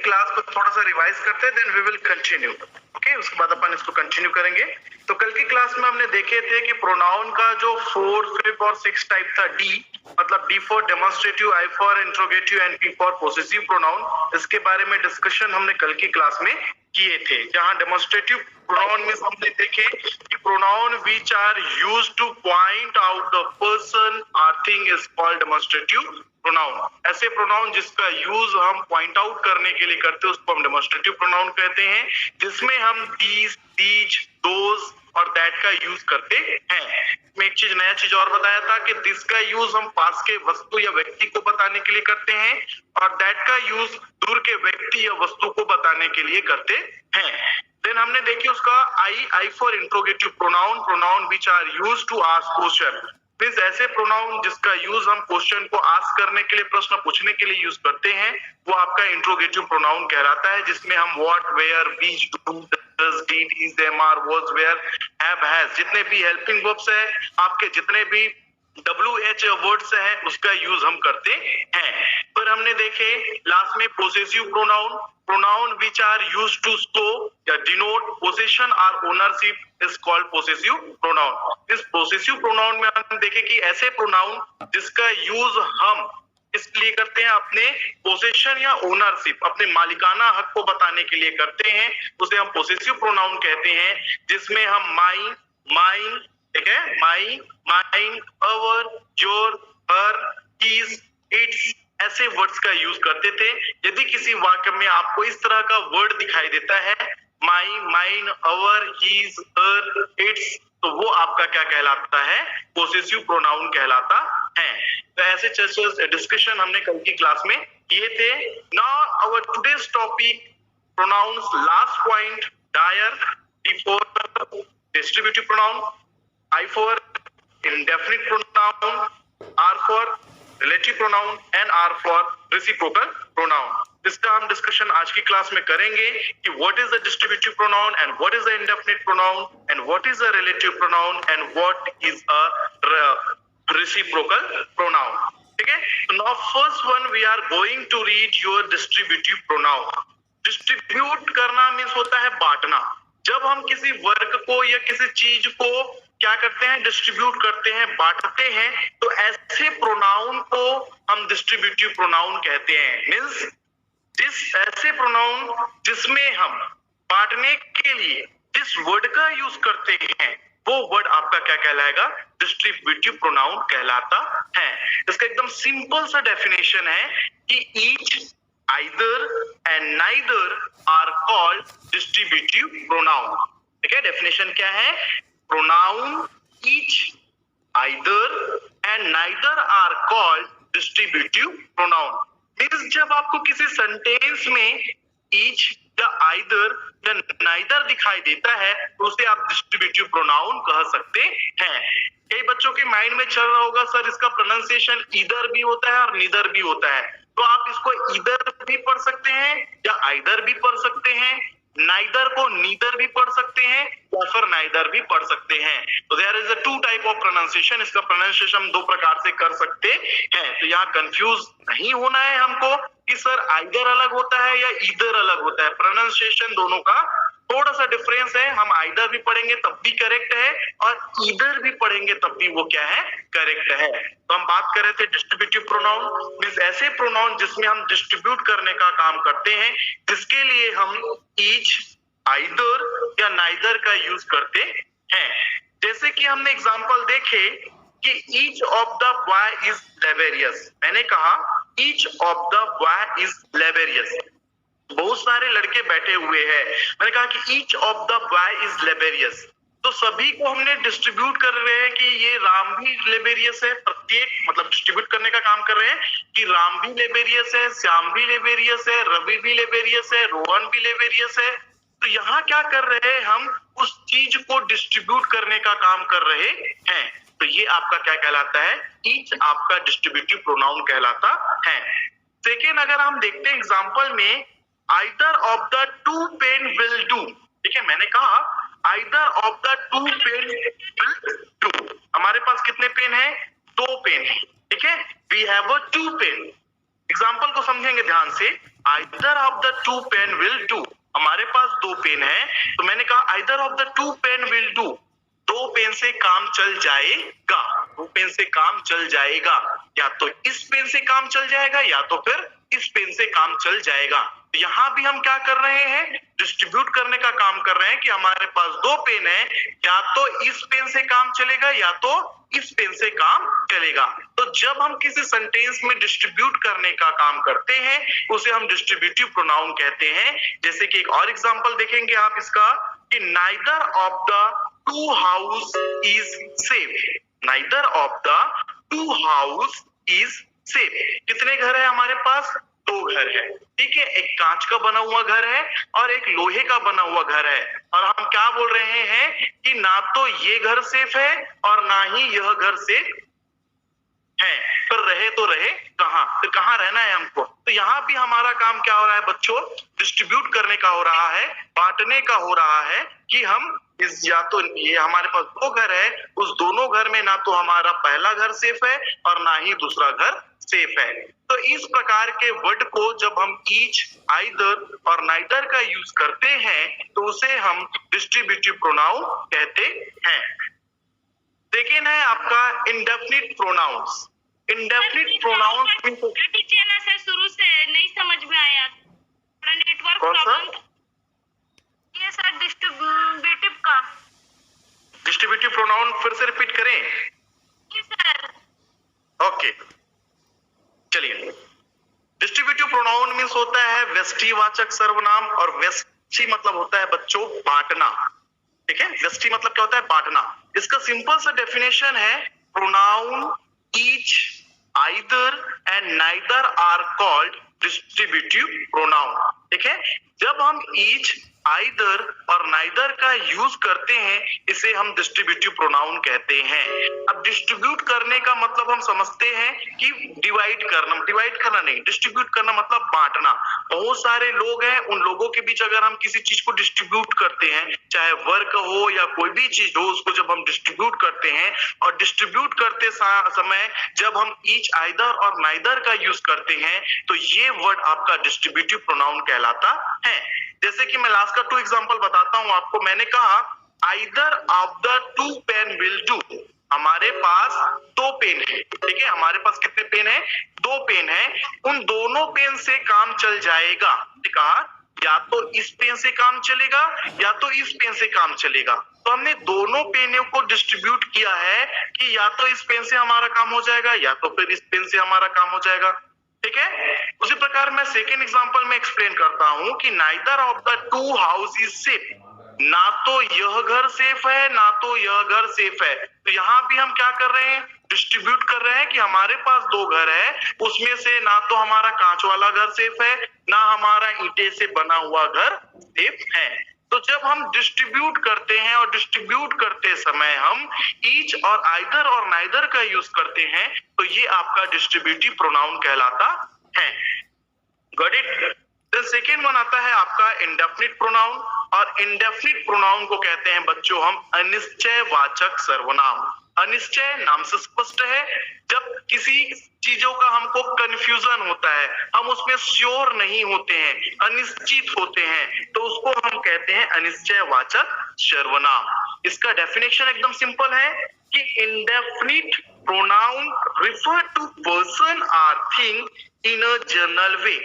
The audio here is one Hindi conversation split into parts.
क्लास को थोड़ा सा रिवाइज करते हैं, then we will continue. Okay, उसके बाद अपन इसको कंटिन्यू करेंगे। तो कल की क्लास में हमने देखे थे कि प्रोनाउन का जो 4, 5 और 6 टाइप था, डी मतलब D for demonstrative, I for interrogative and P for possessive pronoun, इसके बारे में डिस्कशन हमने कल की क्लास में किए थे। जहां डेमोन्स्ट्रेटिव प्रोनाउन में हमने देखे कि pronoun which are used to point out the person और thing is called demonstrative pronoun. ऐसे प्रोनाउन जिसका यूज हम पॉइंट आउट करने के लिए करते हैं उसको हम डेमोन्स्ट्रेटिव प्रोनाउन कहते हैं, जिसमें हम दीज, दीज, दोज और दैट का यूज करते हैं। मैं एक चीज, नया चीज और बताया था कि दिस का यूज हम पास के वस्तु या व्यक्ति को बताने के लिए करते हैं और दैट का यूज दूर के व्यक्ति या वस्तु को बताने के लिए करते हैं। देन हमने देखी उसका I for interrogative pronoun, pronoun which are used to ask question, means ऐसे प्रोनाउन जिसका यूज हम क्वेश्चन को आस्क करने के लिए, प्रश्न पूछने के लिए यूज करते हैं, वो आपका इंट्रोगेटिव प्रोनाउन कहलाता है, जिसमें हम what, where, which, do, does, did, is, am, are, was, where, have, has, जितने भी हेल्पिंग वर्ब्स है, आपके जितने भी WH वर्ड्स है, उसका यूज हम करते हैं। फिर हमने देखे लास्ट में possessive pronoun, pronoun which are used to show या डिनोट पोसेशन और ownership is called possessive pronoun. इस पोसेसिव प्रोनाउन में हम देखे कि ऐसे प्रोनाउन जिसका यूज हम इसलिए करते हैं अपने पोसेशन या ओनरशिप, अपने मालिकाना हक को बताने के लिए करते हैं, उसे हम पोसेसिव प्रोनाउन कहते हैं, जिसमें हम माई, माइन, ठीक है, my, mine, our, your, her, his, its, ऐसे वर्ड्स का यूज करते थे। यदि किसी वाक्य में आपको इस तरह का वर्ड दिखाई देता है, my, mine, our, his, her, its, तो वो आपका क्या कहलाता है? पोसेसिव प्रोनाउन कहलाता है। तो ऐसे डिस्कशन हमने कल की क्लास में किए थे। Now our today's topic pronouns, last point, डायर, D for distributive pronoun, I for indefinite pronoun, R for relative pronoun and R for reciprocal pronoun। इसका हम डिस्कशन आज की क्लास में करेंगे कि what is the distributive pronoun and what is the indefinite pronoun and what is the relative pronoun and what is a reciprocal pronoun। ठीक है, तो now first one we are going to read your distributive pronoun। Distribute करना मीन्स होता है बांटना। जब हम किसी वर्ग को या किसी चीज को क्या करते हैं? डिस्ट्रीब्यूट करते हैं, बांटते हैं, तो ऐसे प्रोनाउन को हम डिस्ट्रीब्यूटिव प्रोनाउन कहते हैं। मींस जिस ऐसे प्रोनाउन जिसमें हम बांटने के लिए जिस वर्ड का यूज करते हैं, वो वर्ड आपका क्या कहलाएगा? डिस्ट्रीब्यूटिव प्रोनाउन कहलाता है। इसका एकदम सिंपल सा डेफिनेशन है कि each, either and neither are called distributive pronoun। ठीक है, डेफिनेशन क्या है? Pronoun each, either and neither are called distributive pronoun। Means जब आपको किसी सेंटेंस में each या either या neither दिखाई देता है, तो उसे आप डिस्ट्रीब्यूटिव प्रोनाउन कह सकते हैं। कई बच्चों के माइंड में चल रहा होगा, सर इसका प्रोनाउंसिएशन ईदर भी होता है और नीदर भी होता है, तो आप इसको ईदर भी पढ़ सकते हैं या आइदर भी पढ़ सकते हैं, नाइदर को नीदर भी पढ़ सकते हैं या फिर नाइदर भी पढ़ सकते हैं। तो there is a two type of pronunciation. इसका प्रोनाउंसिएशन हम दो प्रकार से कर सकते हैं। तो यहाँ कंफ्यूज नहीं होना है हमको कि सर आइदर अलग होता है या ईदर अलग होता है। प्रोनाउंसिएशन दोनों का थोड़ा सा डिफरेंस है। हम आइदर भी पढ़ेंगे तब भी करेक्ट है और ईदर भी पढ़ेंगे तब भी वो क्या है? करेक्ट है। तो हम बात कर रहे थे डिस्ट्रीब्यूटिव प्रोनाउन, मींस ऐसे प्रोनाउन जिसमें हम डिस्ट्रीब्यूट करने का काम करते हैं, जिसके लिए हम ईच, आइदर या नाइदर का यूज करते हैं। जैसे कि हमने एग्जांपल देखे कि each of the boy is laborious. मैंने कहा each of the boy is laborious, बहुत सारे लड़के बैठे हुए हैं। मैंने कहा कि each of the boy is laborious, तो सभी को हमने डिस्ट्रीब्यूट कर रहे हैं कि ये राम भी लेबेरियस है। प्रत्येक मतलब डिस्ट्रीब्यूट करने का काम कर रहे हैं कि राम भी लेबेरियस है, श्याम भी लेबेरियस है, रवि भी लेबेरियस है, रोहन भी लेबेरियस है। तो यहाँ क्या कर रहे हैं? हम उस चीज को डिस्ट्रीब्यूट करने का काम कर रहे हैं। तो ये आपका क्या कहलाता है? ईच आपका डिस्ट्रीब्यूटिव प्रोनाउन कहलाता है। सेकेंड, अगर हम देखते हैं एग्जाम्पल में, either of the two pen will do। ठीक है, मैंने कहा either of the two pen will do। हमारे पास कितने पेन है? दो पेन है। ठीक है, we have a two pen। Example को समझेंगे ध्यान से। Either of the two pen will do, हमारे पास दो पेन है, तो मैंने कहा either of the two pen will do, दो पेन से काम चल जाएगा, दो पेन से काम चल जाएगा, या तो इस पेन से काम चल जाएगा या तो फिर इस पेन से काम चल जाएगा। तो यहाँ भी हम क्या कर रहे हैं, डिस्ट्रीब्यूट करने का काम कर रहे हैं कि हमारे पास दो पेन है, या तो इस पेन से काम चलेगा या तो इस पेन से काम चलेगा। तो जब हम किसी सेंटेंस में डिस्ट्रीब्यूट करने का काम करते हैं उसे हम डिस्ट्रीब्यूटिव प्रोनाउन कहते हैं। जैसे कि एक और एग्जांपल देखेंगे आप इसका, कि neither of the to house is safe, neither of the to house is safe. कितने घर है हमारे पास, दो घर है, ठीक है। एक कांच का बना हुआ घर है और एक लोहे का बना हुआ घर है, और हम क्या बोल रहे हैं कि ना तो ये घर सेफ है और ना ही यह घर सेफ है, पर रहे तो रहे कहां, तो कहां रहना है हमको। तो यहाँ भी हमारा काम क्या हो रहा है बच्चों, डिस्ट्रीब्यूट करने का हो रहा है, बांटने का हो रहा है, कि हम इस, या तो ये हमारे पास दो घर है, उस दोनों घर में ना तो हमारा पहला घर सेफ है और ना ही दूसरा घर सेफ है। तो इस प्रकार के वर्ड को जब हम ईच, आइदर और नाइदर का यूज करते हैं तो उसे हम डिस्ट्रीब्यूटिव प्रोनाउन कहते हैं। सेकेंड है आपका इंडेफिनिट प्रोनाउंस। इंडेफिनिट प्रोनाउंस पीछे ना सर, शुरू से नहीं समझ में आया, थोड़ा नेटवर्क प्रॉब्लम। ये सर डिस्ट्रीब्यूटिव का, डिस्ट्रीब्यूटिव प्रोनाउन फिर से रिपीट करें? जी सर। ओके, चलिए। डिस्ट्रीब्यूटिव प्रोनाउन मींस होता है व्यष्टिवाचक सर्वनाम, और व्यष्टि मतलब होता है बच्चों बांटना, ठीक है। व्यष्टि मतलब क्या होता है, बांटना। इसका सिंपल सा डेफिनेशन है, pronoun each, either and neither are called distributive pronoun, ठीक है। जब हम ईच, आइदर और नाइदर का यूज करते हैं इसे हम डिस्ट्रीब्यूटिव प्रोनाउन कहते हैं। अब डिस्ट्रीब्यूट करने का मतलब हम समझते हैं कि डिवाइड करना नहीं, डिस्ट्रीब्यूट करना मतलब बांटना। बहुत सारे लोग हैं, उन लोगों के बीच अगर हम किसी चीज को डिस्ट्रीब्यूट करते हैं, चाहे वर्क हो या कोई भी चीज हो, उसको जब हम डिस्ट्रीब्यूट करते हैं, और डिस्ट्रीब्यूट करते समय जब हम ईच, आइदर और नाइदर का यूज करते हैं तो ये वर्ड आपका डिस्ट्रीब्यूटिव प्रोनाउन कहलाता है। जैसे कि मैं लास्ट का टू एग्जांपल बताता हूं आपको। मैंने कहा either of the two pen will do, हमारे पास दो पेन है, ठीक है। हमारे पास कितने पेन है, दो पेन है, उन दोनों पेन से काम चल जाएगा। कहा या तो इस पेन से काम चलेगा या तो इस पेन से काम चलेगा। तो हमने दोनों पेनों को डिस्ट्रीब्यूट किया है कि या तो इस पेन से हमारा काम हो जाएगा या तो फिर इस पेन से हमारा काम हो जाएगा, ठीक है। उसी प्रकार मैं सेकेंड एग्जांपल में एक्सप्लेन करता हूं कि neither of the to house is safe, ना तो यह घर सेफ है ना तो यह घर सेफ है। तो यहाँ भी हम क्या कर रहे हैं, डिस्ट्रीब्यूट कर रहे हैं कि हमारे पास दो घर है, उसमें से ना तो हमारा कांच वाला घर सेफ है ना हमारा ईंटे से बना हुआ घर सेफ है। तो जब हम डिस्ट्रीब्यूट करते हैं और डिस्ट्रीब्यूट करते समय हम ईच और आइदर और नाइदर का यूज करते हैं तो ये आपका डिस्ट्रीब्यूटिव प्रोनाउन कहलाता है। Got it? The second one आता है आपका इंडेफिनिट प्रोनाउन, और इंडेफिनिट प्रोनाउन को कहते हैं बच्चों हम अनिश्चयवाचक सर्वनाम। अनिश्चय नाम से स्पष्ट है, जब किसी चीजों का हमको कंफ्यूजन होता है, हम उसमें श्योर नहीं होते हैं, अनिश्चित होते हैं, तो उसको हम कहते हैं अनिश्चयवाचक सर्वनाम। इसका डेफिनेशन एकदम सिंपल है कि indefinite pronoun refer to person or thing in a general way.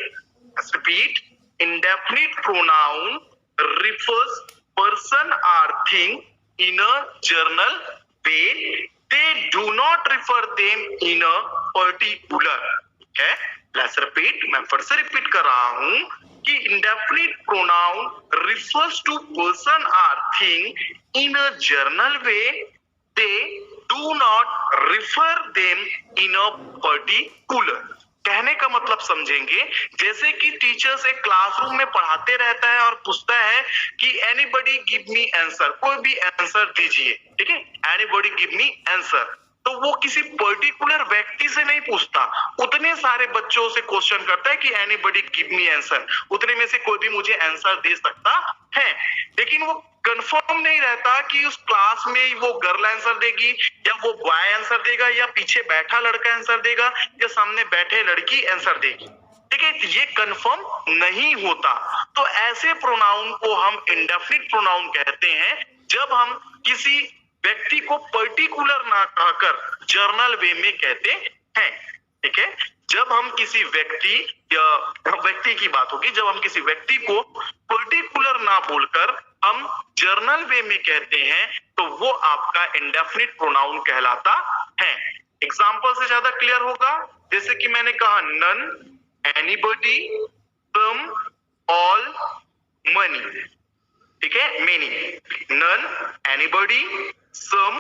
Repeat, indefinite pronoun refers person or thing in a general way. They do not refer them in a particular. है? Let's repeat. मैं फिर से रिपीट कर रहा हूं कि indefinite pronoun refers to person or thing in a general way. They do not refer them in a particular. कहने का मतलब समझेंगे, जैसे कि टीचर्स एक क्लासरूम में पढ़ाते रहता है और पूछता है कि एनीबॉडी गिव मी आंसर, कोई भी आंसर दीजिए, ठीक है, एनीबॉडी गिव मी आंसर। तो वो किसी पर्टिकुलर व्यक्ति से नहीं पूछता, उतने सारे बच्चों से क्वेश्चन करता है कि एनीबॉडी गिव मी आंसर, उतने में से कोई भी मुझे आंसर दे सकता है। लेकिन वो कंफर्म नहीं रहता कि उस क्लास में वो गर्ल आंसर देगी या वो बॉय आंसर देगा या पीछे बैठा लड़का आंसर देगा या सामने बैठे लड़की आंसर देगी। ठीक है, ये कंफर्म नहीं होता। तो ऐसे प्रोनाउन को हम इंडेफिनिट प्रोनाउन कहते हैं जब हम किसी व्यक्ति को पर्टिकुलर ना कहकर जर्नल वे में कहते हैं। ठीक है, जब हम किसी व्यक्ति या व्यक्ति की बात होगी, जब हम किसी व्यक्ति को पर्टिकुलर ना बोलकर हम जर्नल वे में कहते हैं तो वो आपका इंडेफिनिट प्रोनाउन कहलाता है। एग्जांपल से ज्यादा क्लियर होगा, जैसे कि मैंने कहा none, anybody, some, all, many. ठीक है, many, none, anybody, some,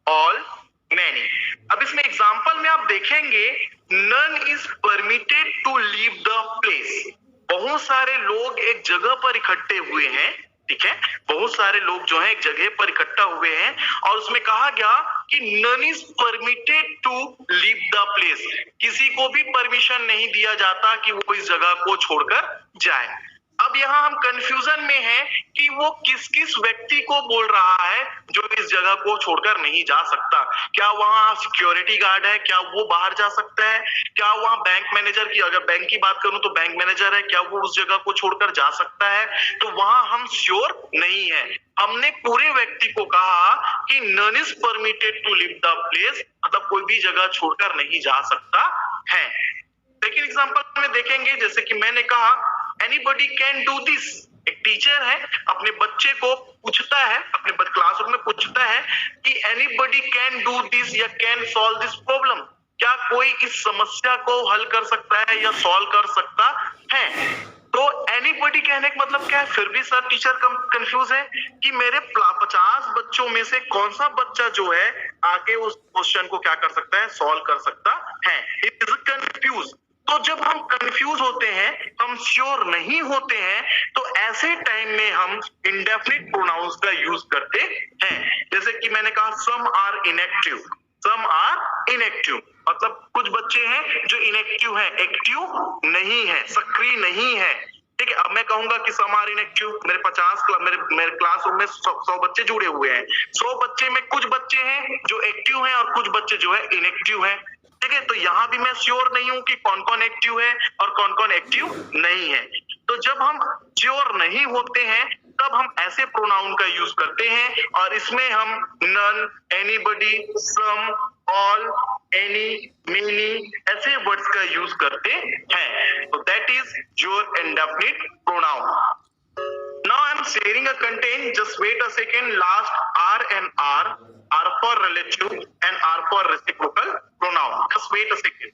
all, many. अब इसमें एग्जांपल में आप देखेंगे none is permitted to leave the place. बहुत सारे लोग एक जगह पर इकट्ठे हुए हैं। ठीक है, बहुत सारे लोग जो है एक जगह पर इकट्ठा हुए हैं और उसमें कहा गया कि none is permitted to leave the place. किसी को भी परमिशन नहीं दिया जाता कि वो इस जगह को छोड़कर जाए। अब यहाँ हम कंफ्यूजन में हैं कि वो किस किस व्यक्ति को बोल रहा है जो इस जगह को छोड़कर नहीं जा सकता। क्या वहां सिक्योरिटी गार्ड है, क्या वो बाहर जा सकता है? क्या वहां बैंक मैनेजर की, अगर बैंक की बात करूं तो बैंक मैनेजर है, क्या वो उस जगह को छोड़कर जा सकता है? तो वहां हम श्योर नहीं है। हमने पूरे व्यक्ति को कहा कि none is permitted to leave the place, मतलब कोई भी जगह छोड़कर नहीं जा सकता है। लेकिन एग्जांपल में देखेंगे, जैसे कि मैंने कहा एनीबॉडी कैन डू दिस। एक टीचर है अपने बच्चे को पूछता है, अपने क्लासरूम में पूछता है कि एनीबॉडी कैन डू दिस या कैन सॉल्व दिस प्रॉब्लम। क्या कोई इस समस्या को हल कर सकता है या सॉल्व कर सकता है? तो एनीबॉडी कहने का मतलब क्या है? फिर भी सर टीचर कंफ्यूज है कि मेरे 50 बच्चों में से कौन सा बच्चा जो है आके उस क्वेश्चन को क्या कर सकता है, सॉल्व कर सकता है। Is confuse. तो जब हम कंफ्यूज होते हैं, हम श्योर नहीं होते हैं, तो ऐसे टाइम में हम इंडेफिनिट प्रोनाउंस का यूज करते हैं। जैसे कि मैंने कहा some are inactive, some are inactive मतलब कुछ बच्चे हैं जो इनएक्टिव हैं, एक्टिव नहीं है, सक्रिय नहीं है। ठीक है, अब मैं कहूंगा कि सम आर इनएक्टिव, मेरे 50 मेरे क्लासरूम में 100 बच्चे जुड़े हुए हैं। 100 बच्चे में कुछ बच्चे हैं जो एक्टिव हैं और कुछ बच्चे जो है इनएक्टिव हैं। ठीक है, तो यहां भी मैं श्योर नहीं हूं कि कौन कौन एक्टिव है और कौन कौन एक्टिव नहीं है। तो जब हम श्योर नहीं होते हैं तब हम ऐसे प्रोनाउन का यूज करते हैं और इसमें हम none, anybody, some, all, any, many ऐसे वर्ड्स का यूज करते हैं। तो that is your indefinite pronoun. Now I am sharing a content. Just wait a second. Last R and R for relative and R for reciprocal pronoun. Just wait a second.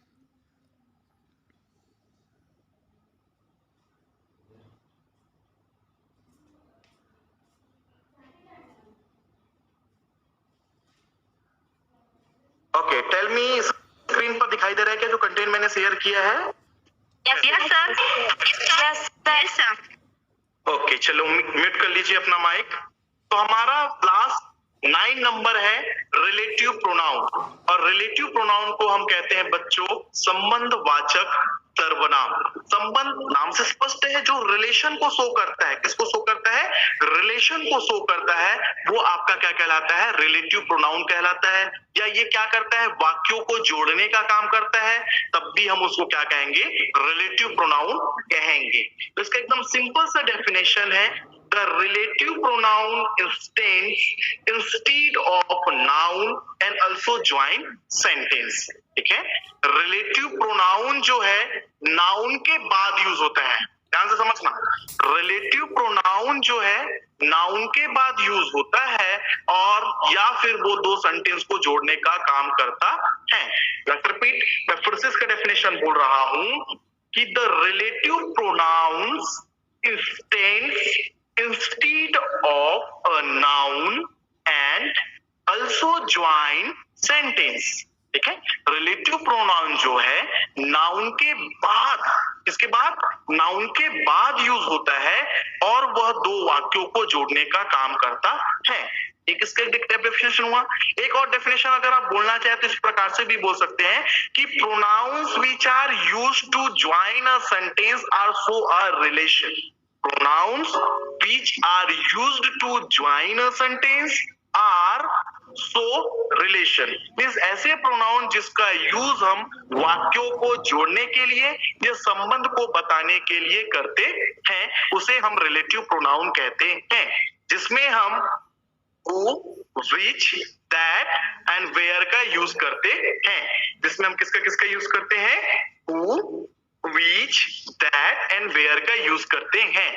Okay, tell me screen पर दिखाई दे रहा है क्या जो कंटेंट मैंने शेयर किया है? Yes sir. Yes sir. Okay, चलो म्यूट कर लीजिए अपना माइक। तो हमारा क्लास 9 नंबर है रिलेटिव प्रोनाउन, और रिलेटिव प्रोनाउन को हम कहते हैं बच्चों संबंधवाचक सर्वनाम। संबंध नाम से स्पष्ट है, जो रिलेशन को शो करता है। किसको शो करता है? रिलेशन को शो करता है, वो आपका क्या कहलाता है? रिलेटिव प्रोनाउन कहलाता है। या ये क्या करता है? वाक्यों को जोड़ने का काम करता है, तब भी हम उसको क्या कहेंगे? रिलेटिव प्रोनाउन कहेंगे। तो इसका एकदम सिंपल सा डेफिनेशन है, the relative pronoun stands instead of noun and also join sentence। ठीक है, रिलेटिव प्रोनाउन जो है नाउन के बाद यूज होता है। ध्यान से समझना, रिलेटिव प्रोनाउन जो है नाउन के बाद यूज होता है और या फिर वो दो सेंटेंस को जोड़ने का काम करता है। रिपीट, मैं फिर से इसका डेफिनेशन बोल रहा हूं कि the relative pronouns stands instead of a noun and also join sentence। ठीक है, रिलेटिव प्रोनाउन जो है नाउन के बाद, इसके बाद नाउन के बाद यूज होता है और वह दो वाक्यों को जोड़ने का काम करता है। एक इसका डेफिनेशन हुआ। एक और डेफिनेशन अगर आप बोलना चाहे तो इस प्रकार से भी बोल सकते हैं कि pronouns which are used to join a sentence or show a relation. pronouns which are used to join a sentence are so relation means ऐसे प्रोनाउन जिसका यूज हम वाक्यों को जोड़ने के लिए या संबंध को बताने के लिए करते हैं उसे हम रिलेटिव प्रोनाउन कहते हैं, जिसमें हम who, which, that and where का यूज करते हैं। जिसमें हम किसका किसका यूज करते हैं? who, which, that and where का यूज करते हैं।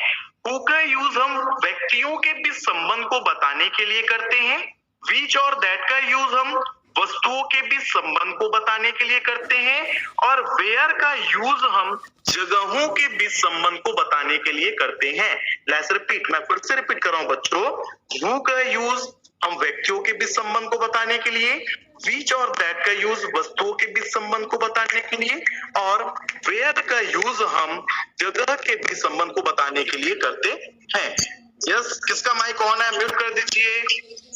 who का यूज हम व्यक्तियों के बीच संबंध को बताने के लिए करते हैं। which और that का यूज हम वस्तुओं के बीच संबंध को बताने के लिए करते हैं, और where का यूज हम जगहों के बीच संबंध को बताने के लिए करते हैं। लेट्स रिपीट, मैं फिर से रिपीट कर रहा हूं बच्चों। who का यूज हम व्यक्तियों के बीच संबंध को बताने के लिए, which और that का यूज वस्तुओं के बीच संबंध को बताने के लिए, और where का यूज हम जगह के बीच संबंध को बताने के लिए करते हैं। यस, किसका माइक ऑन है? म्यूट कर दीजिए।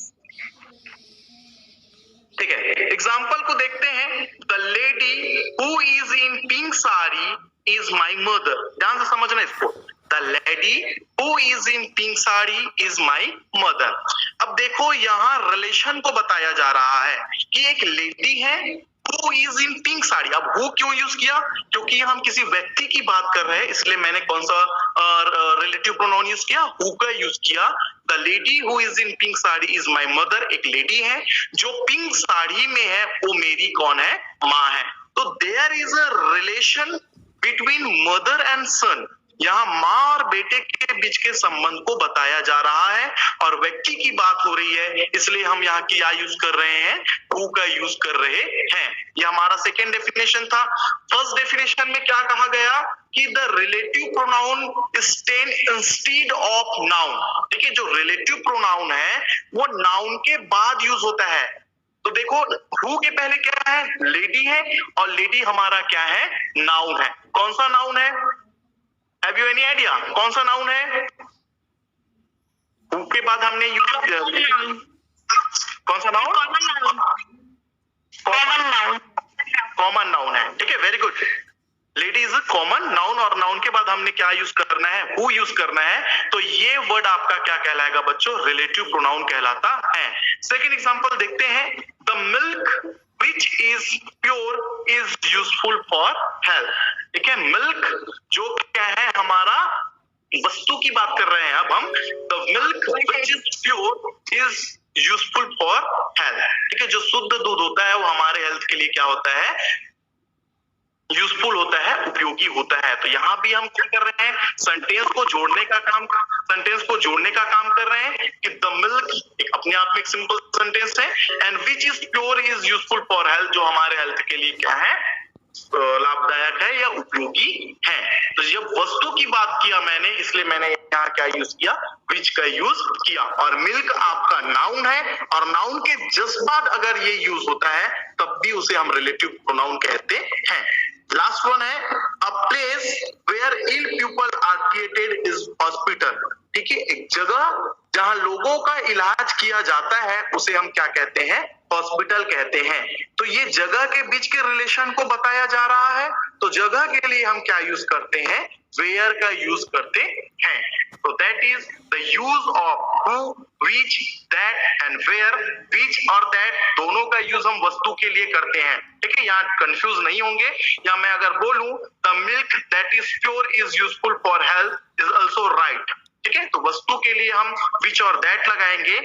ठीक है, एग्जाम्पल को देखते हैं। The lady who is in pink sari is my mother. ध्यान से समझना इसको। The lady who is in pink sari is my mother. अब देखो यहाँ रिलेशन को बताया जा रहा है कि एक लेडी है who is in pink sari. अब हु क्यों यूज किया? क्योंकि हम किसी व्यक्ति की बात कर रहे हैं, इसलिए मैंने कौन सा रिलेटिव प्रोनाउन यूज किया? हु का यूज किया। The lady who is in pink sari is my mother. एक लेडी है जो पिंक साड़ी में है, वो मेरी कौन है? माँ है। तो there is a relation between mother and son. यहाँ माँ और बेटे के बीच के संबंध को बताया जा रहा है और व्यक्ति की बात हो रही है, इसलिए हम यहाँ क्या यूज कर रहे हैं? हु का यूज कर रहे हैं। ये हमारा सेकेंड डेफिनेशन था। फर्स्ट डेफिनेशन में क्या कहा गया कि the relative pronoun stand instead of noun. देखिए, जो रिलेटिव प्रोनाउन है वो नाउन के बाद यूज होता है। तो देखो, हु के पहले क्या है? लेडी है, और लेडी हमारा क्या है? नाउन है। कौन सा नाउन है? Have you any idea? कौन सा नाउन है? हु के बाद हमने यूज किया कौन सा नाउन? कॉमन नाउन है। ठीक है, very good. Lady is a common noun, और नाउन के बाद हमने क्या यूज करना है? हु यूज करना है। तो ये वर्ड आपका क्या कहलाएगा बच्चों? रिलेटिव प्रोनाउन कहलाता है। सेकेंड एग्जांपल देखते हैं। The milk which is pure is useful for health। ठीक है, मिल्क जो क्या है? हमारा वस्तु की बात कर रहे हैं अब हम। The milk which is pure is useful for health। ठीक है, जो शुद्ध दूध होता है वो हमारे हेल्थ के लिए क्या होता है? यूजफुल होता है, उपयोगी होता है। तो यहाँ भी हम क्या कर रहे हैं? सेंटेंस को जोड़ने का काम कर रहे हैं कि द मिल्क एक अपने आप में एक सिंपल सेंटेंस है, and which is pure is useful for health, जो हमारे हेल्थ के लिए क्या है? लाभदायक है या उपयोगी है। तो जब वस्तु की बात किया मैंने, इसलिए मैंने यहाँ क्या यूज किया? विच का यूज किया। और मिल्क आपका नाउन है, और नाउन के जस्ट बाद अगर ये यूज होता है तब भी उसे हम रिलेटिव प्रोनाउन कहते हैं। लास्ट वन है, a place where ill people are treated is hospital. ठीक है, एक जगह जहां लोगों का इलाज किया जाता है उसे हम क्या कहते हैं? हॉस्पिटल कहते हैं। तो ये जगह के बीच के रिलेशन को बताया जा रहा है। तो जगह के लिए हम क्या यूज करते हैं? वेयर का यूज करते हैं। तो that is the use of who, which, that and where. Which और दैट दोनों का यूज हम वस्तु के लिए करते हैं। ठीक है, यहाँ कंफ्यूज नहीं होंगे। या मैं अगर बोलूं the milk that is pure is useful for health is also right. ठीक है, तो वस्तु के लिए हम विच और दैट लगाएंगे,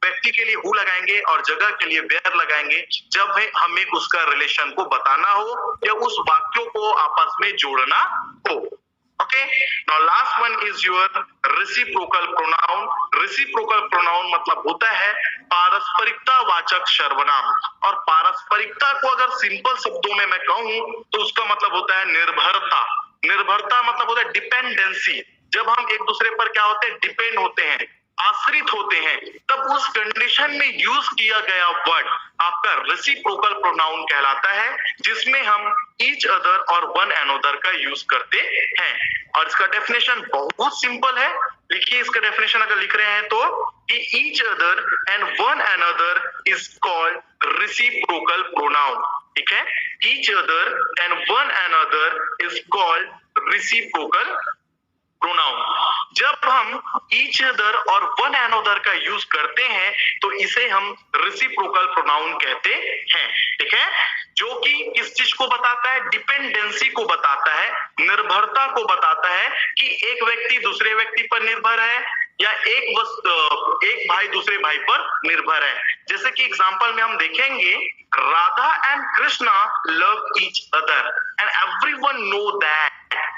व्यक्ति के लिए हु लगाएंगे, और जगह के लिए वेयर लगाएंगे जब हमें उसका रिलेशन को बताना हो या उस वाक्यों को आपस में जोड़ना हो। Okay, now last one is your reciprocal pronoun. Reciprocal pronoun मतलब होता है पारस्परिकता वाचक सर्वनाम। और पारस्परिकता को अगर सिंपल शब्दों में मैं कहूं तो उसका मतलब होता है निर्भरता। निर्भरता मतलब होता है डिपेंडेंसी। जब हम एक दूसरे पर क्या होते हैं? डिपेंड होते हैं, आश्रित होते हैं, तब उस कंडीशन में यूज किया गया वर्ड आपका रेसिप्रोकल प्रोनाउन कहलाता है, जिसमें हम ईच अदर और वन अनदर का यूज करते हैं। और इसका डेफिनेशन बहुत सिंपल है। लिखिए, इसका डेफिनेशन अगर लिख रहे हैं तो each other and one another is called reciprocal pronoun. ठीक है, each other and one another is called reciprocal pronoun. जब हम ईच अदर और वन अनदर का यूज करते हैं तो इसे हम रेसिप्रोकल प्रोनाउन कहते हैं। ठीक है, जो कि किस चीज को बताता है? डिपेंडेंसी को बताता है, निर्भरता को बताता है कि एक व्यक्ति दूसरे व्यक्ति पर निर्भर है या एक भाई दूसरे भाई पर निर्भर है। जैसे कि एग्जांपल में हम देखेंगे, Radha and Krishna love each other and everyone know that.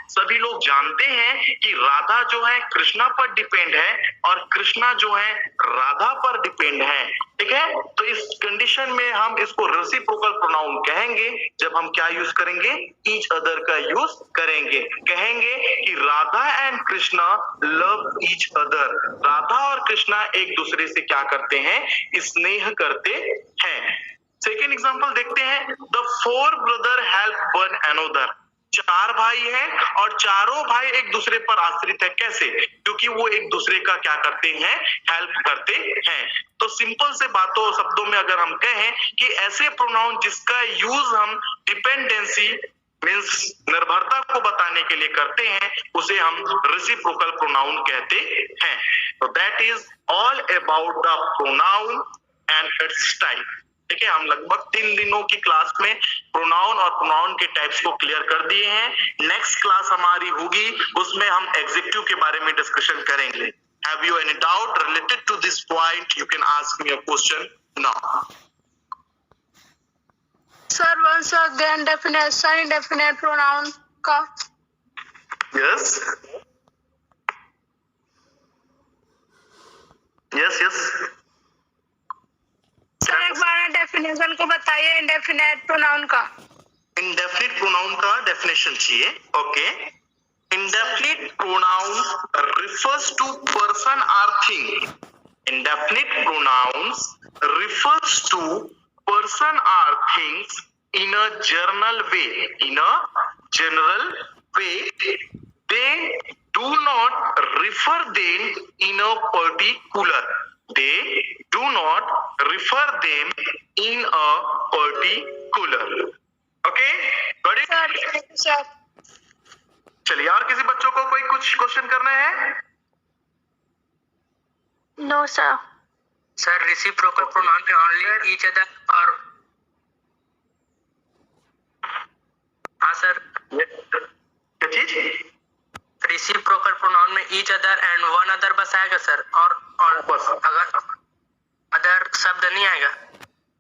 सभी लोग जानते हैं कि राधा जो है कृष्णा पर डिपेंड है और कृष्णा जो है राधा पर डिपेंड है। ठीक है, तो इस कंडीशन में हम इसको रेसिप्रोकल प्रोनाउन कहेंगे जब हम क्या यूज करेंगे? ईच अदर का यूज करेंगे। कहेंगे कि Radha and Krishna love each other. Radha और कृष्णा एक दूसरे से क्या करते हैं? स्नेह करते हैं। सेकेंड एग्जांपल देखते हैं, the four brother help one another. चार भाई हैं और चारों भाई एक दूसरे पर आश्रित है। कैसे? क्योंकि वो एक दूसरे का क्या करते हैं? हेल्प करते हैं। तो सिंपल से बातों शब्दों में अगर हम कहें कि ऐसे प्रोनाउन जिसका यूज हम डिपेंडेंसी मींस निर्भरता को बताने के लिए करते हैं, उसे हम रेसिप्रोकल प्रोनाउन कहते हैं। तो that is all about the pronoun and it's type. ठीक है, हम लगभग 3 दिनों की क्लास में प्रोनाउन और प्रोनाउन के टाइप्स को क्लियर कर दिए हैं। नेक्स्ट क्लास हमारी होगी, उसमें हम एडजेक्टिव के बारे में डिस्कशन करेंगे। Have you any doubt related to this point? You can ask me a question now. Sir, once again definition indefinite pronoun का. Yes. Yes. सर एक बार डेफिनेशन को बताइए इंडेफिनेट प्रोनाउन का। इंडेफिनिट प्रोनाउन का डेफिनेशन चाहिए। Okay, indefinite pronoun refers to person or thing. Indefinite pronouns refers to person or things in a general way. In a general way, they do not refer them in a particular. They do not refer them in a particular. Okay, got it? Sir चलिए, और किसी बच्चों को कोई कुछ क्वेश्चन करना है? No sir. Sir, reciprocal pronoun में only each other or हाँ सर, क्या चीज? reciprocal pronoun में each other and one other बस आएगा सर, और बस। अगर other शब्द नहीं आएगा?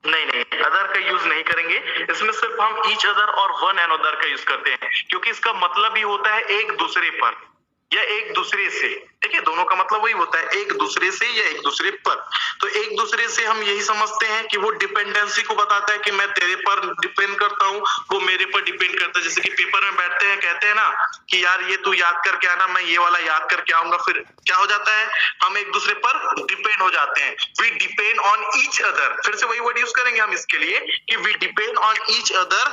नहीं, अदर का यूज नहीं करेंगे। इसमें सिर्फ हम ईच अदर और वन अनदर का यूज करते हैं, क्योंकि इसका मतलब ही होता है एक दूसरे पर या एक दूसरे से। ठीक है, दोनों का मतलब वही होता है, एक दूसरे से या एक दूसरे पर। तो एक दूसरे से हम यही समझते हैं कि वो डिपेंडेंसी को बताता है कि मैं तेरे पर डिपेंड करता हूँ, वो मेरे पर डिपेंड करता है। जैसे कि पेपर में बैठते हैं, कहते हैं ना कि यार ये तू याद करके आना, मैं ये वाला याद करके आऊंगा। फिर क्या हो जाता है? हम एक दूसरे पर डिपेंड हो जाते हैं। We depend on each other. फिर से वही वर्ड यूज करेंगे हम इसके लिए कि we depend on each other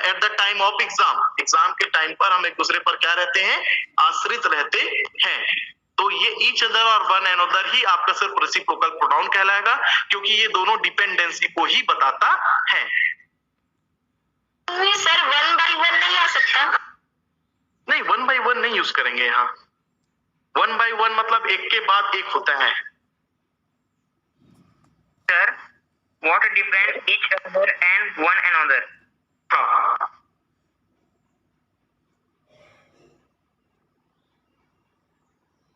at the time of exam. Exam के टाइम पर हम एक दूसरे पर क्या रहते हैं? आश्रित रहते हैं। तो ये ईच अदर और वन अनदर ही आपका सिर्फ रेसिप्रोकल प्रोनाउन कहलाएगा, क्योंकि ये दोनों डिपेंडेंसी को ही बताता है। सर 1 by 1 नहीं आ सकता? नहीं, 1 by 1 नहीं यूज करेंगे यहाँ। 1 by 1 मतलब एक के बाद एक होता है। Sir, what depend each other and one another? हाँ,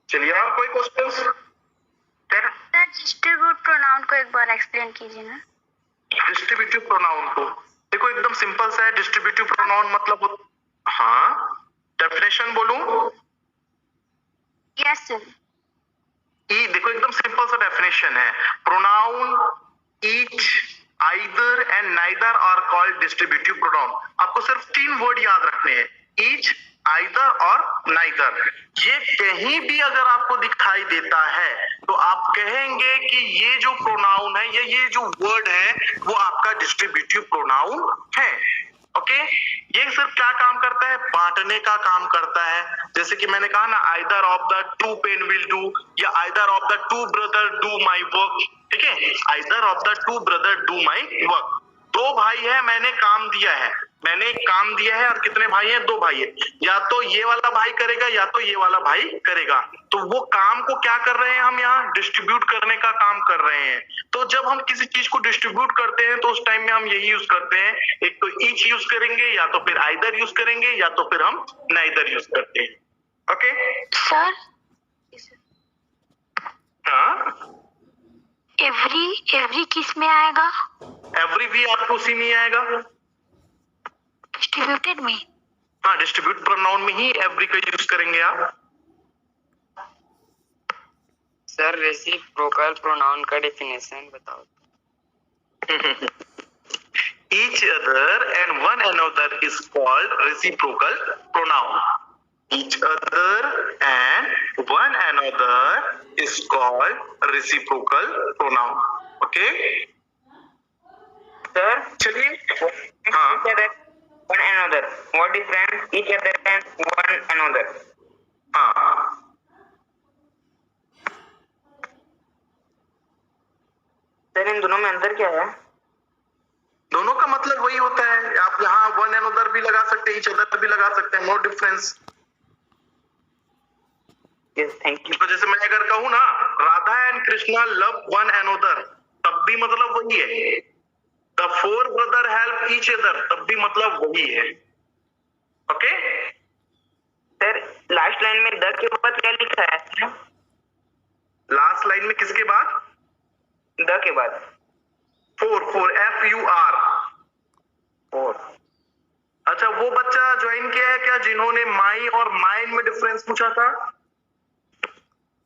चलिए, और कोई क्वेश्चन? Sir, डिस्ट्रीब्यूट प्रोनाउन को एक बार एक्सप्लेन कीजिए ना। डिस्ट्रीब्यूटिव प्रोनाउन को देखो, एकदम सिंपल सा है। डिस्ट्रीब्यूटिव प्रोनाउन मतलब हाँ, डेफिनेशन बोलूं? Yes sir. देखो, एकदम सिंपल सा डेफिनेशन है। Pronoun each, either and neither are called distributive pronoun. आपको सिर्फ 3 वर्ड याद रखने हैं, ईच, आइदर और नाइदर। ये कहीं भी अगर आपको दिखाई देता है तो आप कहेंगे कि ये जो प्रोनाउन है या ये जो वर्ड है वो आपका डिस्ट्रीब्यूटिव प्रोनाउन है। ओके, ये सिर्फ क्या काम करता है? बांटने का काम करता है। जैसे कि मैंने कहा ना, either of the 2 pen will do, या either of the 2 brother do my work. ठीक है, either of the 2 brother do my work. 2 भाई है, मैंने काम दिया है, मैंने एक काम दिया है और कितने भाई हैं? 2 भाई है। या तो ये वाला भाई करेगा या तो ये वाला भाई करेगा। तो वो काम को क्या कर रहे हैं हम यहाँ? डिस्ट्रीब्यूट करने का काम कर रहे हैं। तो जब हम किसी चीज को डिस्ट्रीब्यूट करते हैं तो उस टाइम में हम यही यूज करते हैं, एक तो ईच यूज करेंगे या तो फिर आइदर यूज करेंगे या तो फिर हम नाइदर यूज करते हैं। ओके सर हाँ, एवरी किस में आएगा? एवरी भी आपको उसी में आएगा। डिस्ट्रीब्यूटेड में? हाँ, डिस्ट्रीब्यूट प्रोनाउन में ही एवरी का यूज करेंगे आप। सर रेसिप्रोकल प्रोनाउन का डेफिनेशन बताओ। Each other and one another is called reciprocal pronoun. Each other and one another is called reciprocal pronoun. Okay? Sir, चलिए हाँ, each other, one another. What difference each other and one another? हाँ, सर इन दोनों में अंतर क्या है? दोनों का मतलब वही होता है। आप यहाँ वन एनदर भी लगा सकते हैं, ईच अदर भी लगा सकते हैं, no difference. Yes, thank you. तो जैसे मैं अगर कहूँ ना Radha and Krishna love one another, तब भी मतलब वही है। The four brother help each other, तब भी मतलब वही है। ओके सर लास्ट लाइन में द के बाद क्या लिखा है? लास्ट लाइन में किसके बाद? द के बाद फोर, FUR। फोर। अच्छा, वो बच्चा ज्वाइन किया है क्या जिन्होंने माई और माइन में डिफरेंस पूछा था?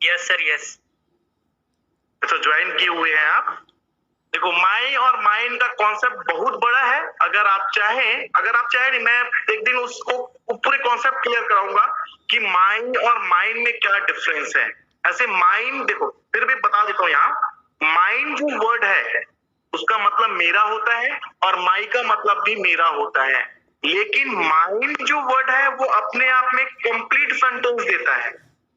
Yes sir yes. अच्छा, ज्वाइन किए हुए हैं आप। देखो, माई और माइन का कॉन्सेप्ट बहुत बड़ा है। अगर आप चाहें नहीं, मैं एक दिन उसको पूरे कॉन्सेप्ट क्लियर कराऊंगा कि माइन और माइन में क्या डिफरेंस है। ऐसे माइन, देखो फिर भी बता देता हूँ यहाँ, माइन जो वर्ड है उसका मतलब मेरा होता है और माई का मतलब भी मेरा होता है। लेकिन माइन जो वर्ड है वो अपने आप में कंप्लीट सेंटेंस देता है।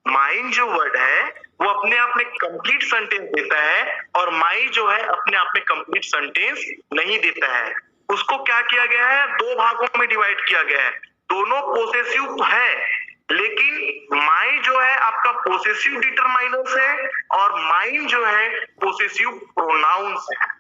माइन जो वर्ड है वो अपने आप में कंप्लीट सेंटेंस देता है और माई जो है अपने आप में कंप्लीट सेंटेंस नहीं देता है। उसको क्या किया गया है? 2 भागों में डिवाइड किया गया है। दोनों पोसेसिव है, लेकिन माई जो है आपका पोसेसिव डिटरमाइनर्स है और माइन जो है पोसेसिव प्रोनाउंस है।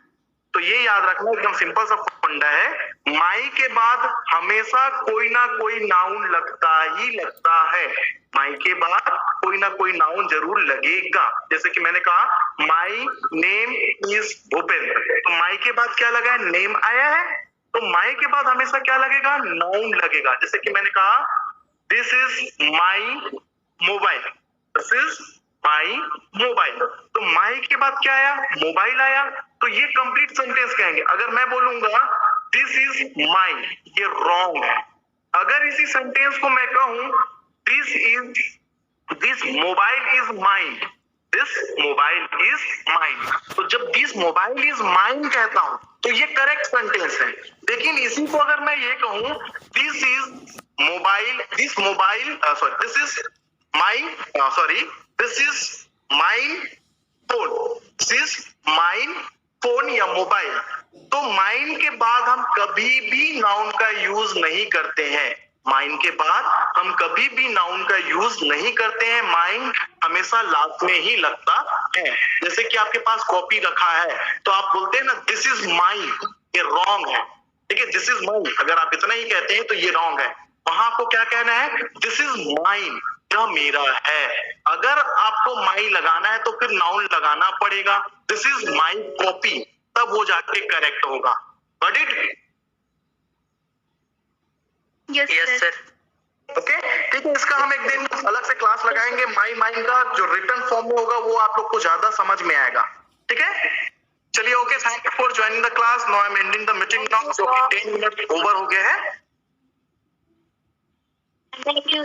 तो ये याद रखना, एकदम सिंपल सा फंडा है। माई के बाद हमेशा कोई ना कोई नाउन लगता ही लगता है। माई के बाद कोई ना कोई नाउन जरूर लगेगा। जैसे कि मैंने कहा माई नेम इज भूपेंद्र, तो माई के बाद क्या लगा है? नेम आया है। तो माई के बाद हमेशा क्या लगेगा? नाउन लगेगा। जैसे कि मैंने कहा this is my mobile, this is my mobile, तो माई के बाद क्या आया? मोबाइल आया। तो ये कंप्लीट सेंटेंस कहेंगे। अगर मैं बोलूंगा दिस इज माई, ये रॉन्ग है। अगर इसी सेंटेंस को मैं कहूं this mobile is mine, this mobile is mine, तो जब दिस मोबाइल इज माइन कहता हूं तो ये करेक्ट सेंटेंस है। लेकिन इसी को अगर मैं ये कहूं this is mobile, this mobile this is mine, this is mine phone, this is mine phone या मोबाइल, तो माइन के बाद हम कभी भी नाउन का यूज नहीं करते हैं। माइन के बाद हम कभी भी नाउन का यूज नहीं करते हैं। माइन हमेशा लास्ट में ही लगता है। जैसे कि आपके पास कॉपी रखा है तो आप बोलते हैं ना दिस इज माइन, ये रॉन्ग है। ठीक है, दिस इज माइन अगर आप इतना ही कहते हैं तो ये रॉन्ग है। वहां आपको क्या कहना है? दिस इज माइन, यह मेरा है। अगर आपको माई लगाना है तो फिर नाउन लगाना पड़ेगा। दिस इज माई कॉपी, तब वो जाके करेक्ट होगा। Got it? Yes sir. Okay, ठीक है। इसका हम एक दिन अलग से क्लास लगाएंगे। माई माइन का जो रिटर्न फॉर्म में होगा वो आप लोग को ज्यादा समझ में आएगा। ठीक है, चलिए। Okay, thank you for joining the class. Now I am ending the meeting now, क्योंकि 10 मिनट ओवर हो गए हैं। Thank you.